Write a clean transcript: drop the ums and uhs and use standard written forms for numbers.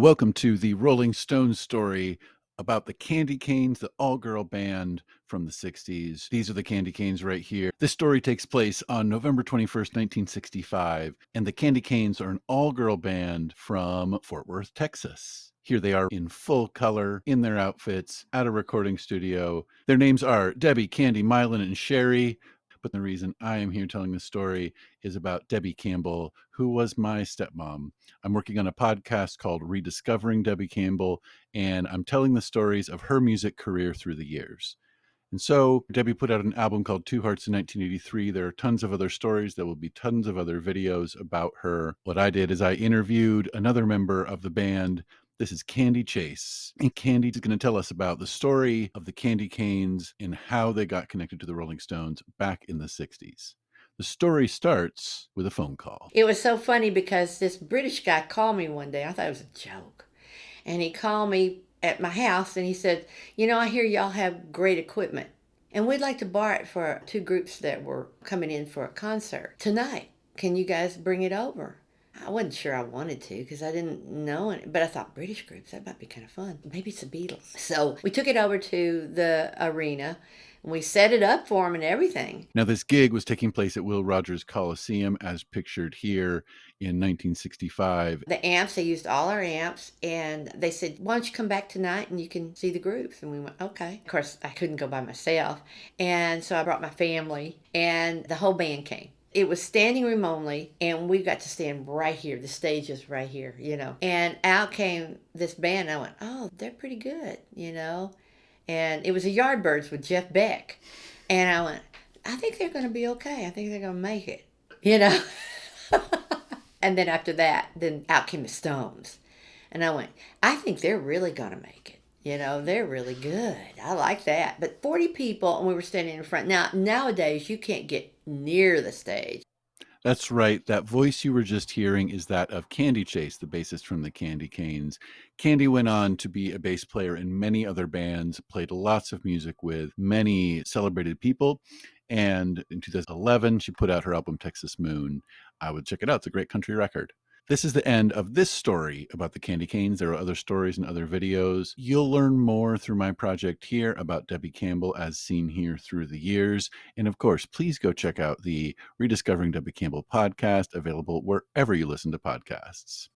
Welcome to the Rolling Stones story about the Kandy Kanes, the all-girl band from the 60s. These are the Kandy Kanes right here. This story takes place on November 21st, 1965, and the Kandy Kanes are an all-girl band from Fort Worth, Texas. Here they are in full color, in their outfits, at a recording studio. Their names are Debbie, Kandy, Mylan, and Sherri. But the reason I am here telling this story is about Debbie Campbell, who was my stepmom. I'm working on a podcast called Rediscovering Debbie Campbell, and I'm telling the stories of her music career through the years. And so Debbie put out an album called Two Hearts in 1983. There are tons of other stories. There will be tons of other videos about her. What I did is I interviewed another member of the band. This is Kandy Chase. And Kandy is going to tell us about the story of the Kandy Kanes and how they got connected to the Rolling Stones back in the 60s. The story starts with a phone call. It was so funny because this British guy called me one day. I thought it was a joke. And he called me at my house and he said, I hear y'all have great equipment. And we'd like to borrow it for two groups that were coming in for a concert tonight. Can you guys bring it over? I wasn't sure I wanted to because I didn't know it, but I thought British groups, that might be kind of fun. Maybe it's the Beatles. So we took it over to the arena and we set it up for them and everything. Now, this gig was taking place at Will Rogers Coliseum, as pictured here in 1965. The amps, they used all our amps, and they said, why don't you come back tonight and you can see the groups? And we went, okay. Of course, I couldn't go by myself, and so I brought my family, and the whole band came. It was standing room only, and we got to stand right here. The stage is right here, And out came this band, and I went, oh, they're pretty good, And it was the Yardbirds with Jeff Beck. And I went, I think they're going to be okay. I think they're going to make it, And then after that, then out came the Stones. And I went, I think they're really going to make it. They're really good. I like that. But 40 people, and we were standing in front. Now, nowadays, you can't get near the stage. That's right. That voice you were just hearing is that of Kandy Chase, the bassist from the Kandy Kanes. Kandy went on to be a bass player in many other bands, played lots of music with many celebrated people. And in 2011, she put out her album Texas Moon. I would check it out. It's a great country record. This is the end of this story about the Kandy Kanes. There are other stories and other videos. You'll learn more through my project here about Debbie Campbell as seen here through the years. And of course, please go check out the Rediscovering Debbie Campbell podcast, available wherever you listen to podcasts.